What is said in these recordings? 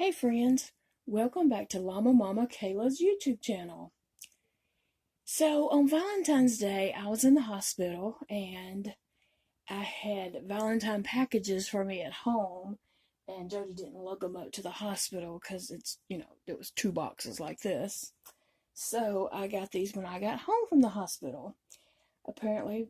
Hey friends, welcome back to LlamaMamaKayla's YouTube channel. So on Valentine's Day, I was in the hospital and I had Valentine packages for me at home, and Jody didn't lug them up to the hospital because it was 2 boxes like this. So I got these when I got home from the hospital. Apparently,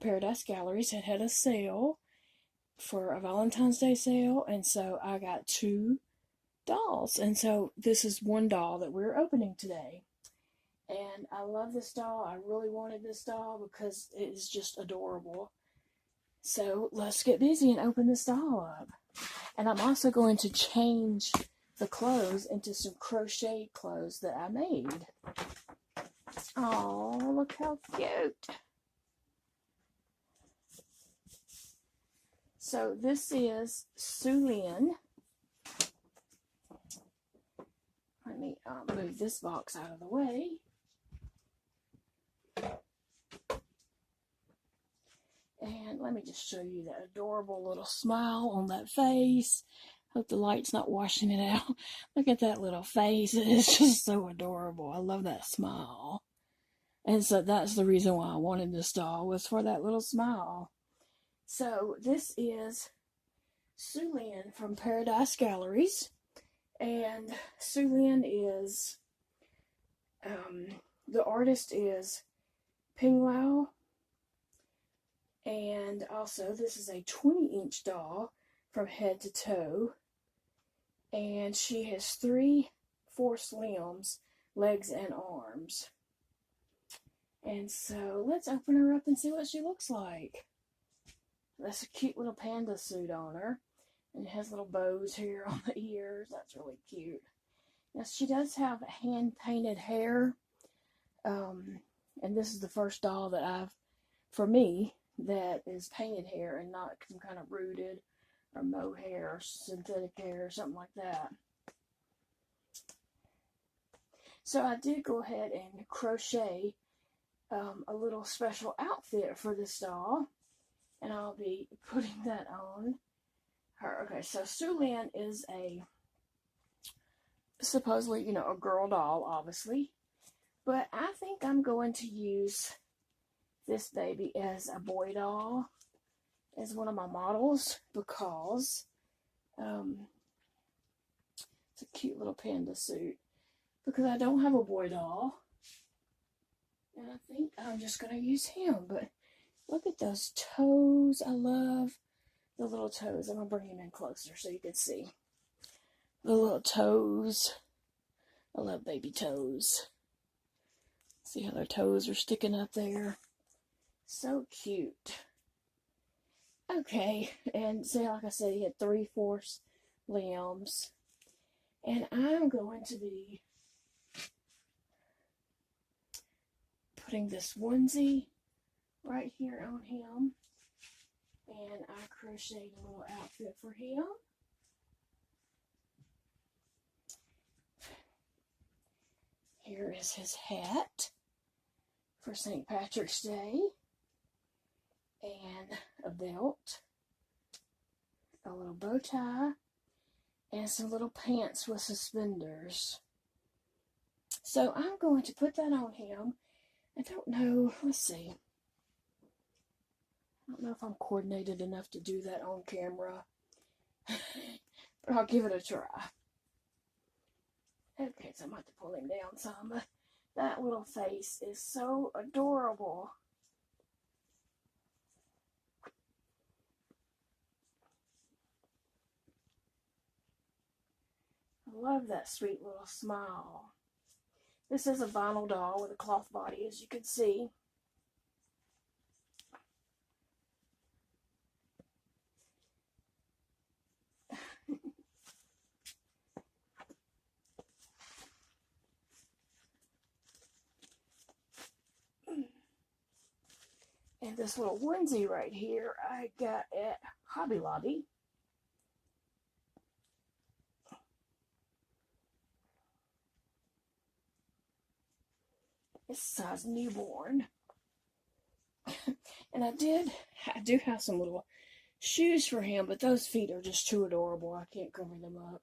Paradise Galleries had a sale for a Valentine's Day sale, and so I got 2 dolls. And so this is one doll that we're opening today. And I love this doll. I really wanted this doll because it is just adorable. So let's get busy and open this doll up. And I'm also going to change the clothes into some crochet clothes that I made. Oh, look how cute. So this is Su-Lin. Let me move this box out of the way. And let me just show you that adorable little smile on that face. Hope the light's not washing it out. Look at that little face. It is just so adorable. I love that smile. And so that's the reason why I wanted this doll, was for that little smile. So this is Su-Lin from Paradise Galleries. And Su-Lin is, the artist is Ping Lao. And also, this is a 20-inch doll from head to toe. And she has 3 forced limbs, legs and arms. And so, let's open her up and see what she looks like. That's a cute little panda suit on her. And it has little bows here on the ears. That's really cute. Now, she does have hand-painted hair. And this is the first doll that for me, that is painted hair and not some kind of rooted or mohair or synthetic hair or something like that. So I did go ahead and crochet a little special outfit for this doll. And I'll be putting that on her. Okay, so Su-Lin is supposedly, a girl doll, obviously. But I think I'm going to use this baby as a boy doll, as one of my models, because it's a cute little panda suit. Because I don't have a boy doll. And I think I'm just going to use him. But look at those toes. I love the little toes. I'm going to bring him in closer so you can see. The little toes. I love baby toes. See how their toes are sticking up there? So cute. Okay, and see, like I said, he had 3 forced limbs. And I'm going to be putting this onesie right here on him. And I crocheted a little outfit for him. Here is his hat for St. Patrick's Day. And a belt, a little bow tie, and some little pants with suspenders. So I'm going to put that on him. I don't know, let's see. I don't know if I'm coordinated enough to do that on camera, but I'll give it a try. Okay, so I'm going to pull him down some, but that little face is so adorable. I love that sweet little smile. This is a vinyl doll with a cloth body, as you can see. And this little onesie right here, I got at Hobby Lobby. It's size newborn. And I do have some little shoes for him, but those feet are just too adorable. I can't cover them up.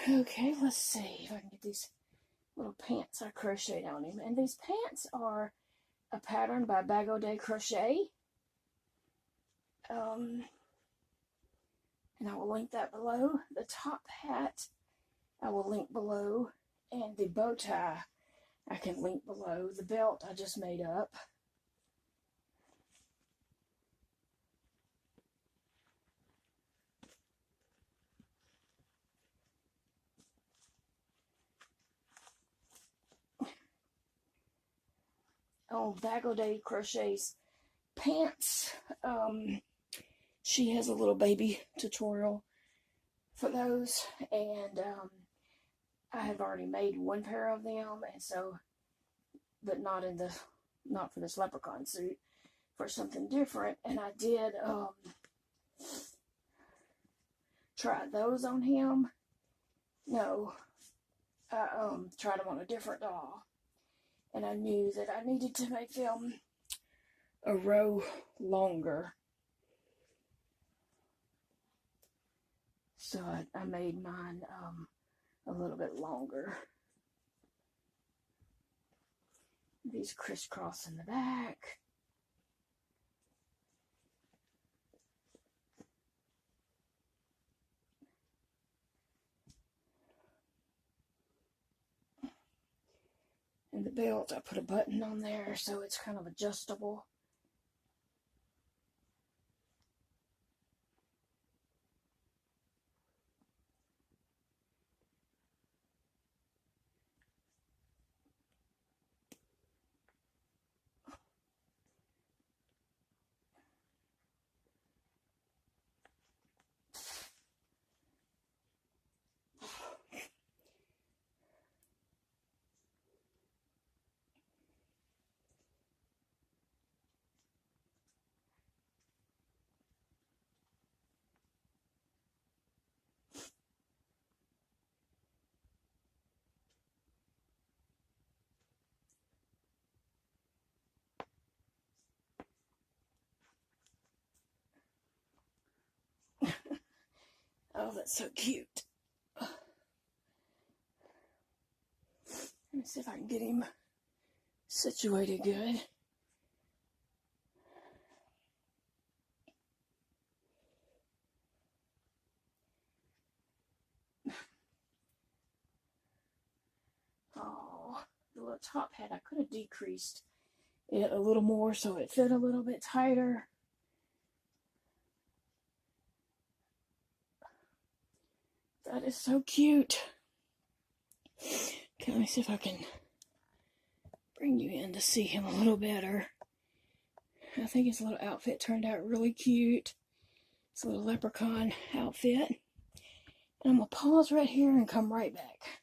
Okay, let's see if I can get these little pants I crocheted on him. And these pants are a pattern by Bag O' Day Crochet. And I will link that below. The top hat I will link below, and the bow tie I can link below. The belt I just made up. Oh, Bag O' Day Crochet's pants. She has a little baby tutorial for those, and I have already made one pair of them, and so, but not for this leprechaun suit, for something different. And I did try those on him. No, I tried them on a different doll, and I knew that I needed to make them a row longer. So I made mine a little bit longer. These crisscross in the back. And the belt, I put a button on there so it's kind of adjustable. Oh, that's so cute. Let me see if I can get him situated good. Oh, the little top hat, I could have decreased it a little more so it fit a little bit tighter. That is so cute. Okay, let me see if I can bring you in to see him a little better. I think his little outfit turned out really cute. It's a little leprechaun outfit. And I'm going to pause right here and come right back.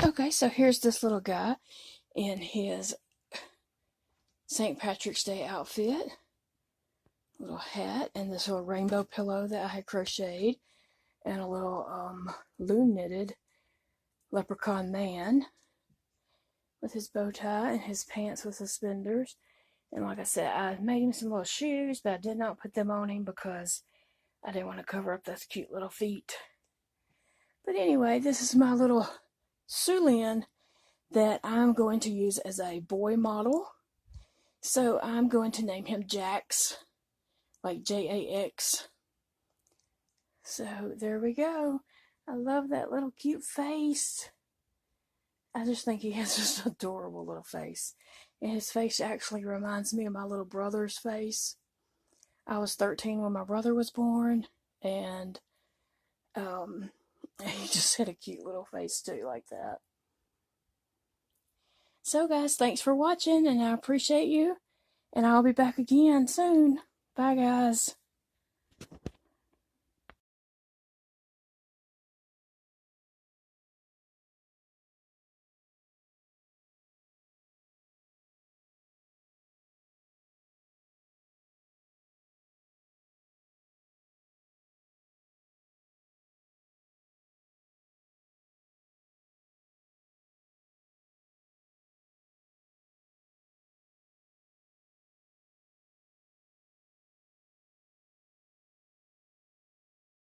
Okay, so here's this little guy in his St. Patrick's Day outfit. Little hat and this little rainbow pillow that I had crocheted. And a little loom knitted leprechaun man with his bow tie and his pants with suspenders. And like I said, I made him some little shoes, but I did not put them on him because I didn't want to cover up those cute little feet. But anyway, this is my little Su-Lin that I'm going to use as a boy model. So I'm going to name him Jax, like J-A-X. So there we go. I love that little cute face. I just think he has just an adorable little face. And his face actually reminds me of my little brother's face. I was 13 when my brother was born, and he just had a cute little face too, like that. So guys, thanks for watching, and I appreciate you. And I'll be back again soon. Bye guys.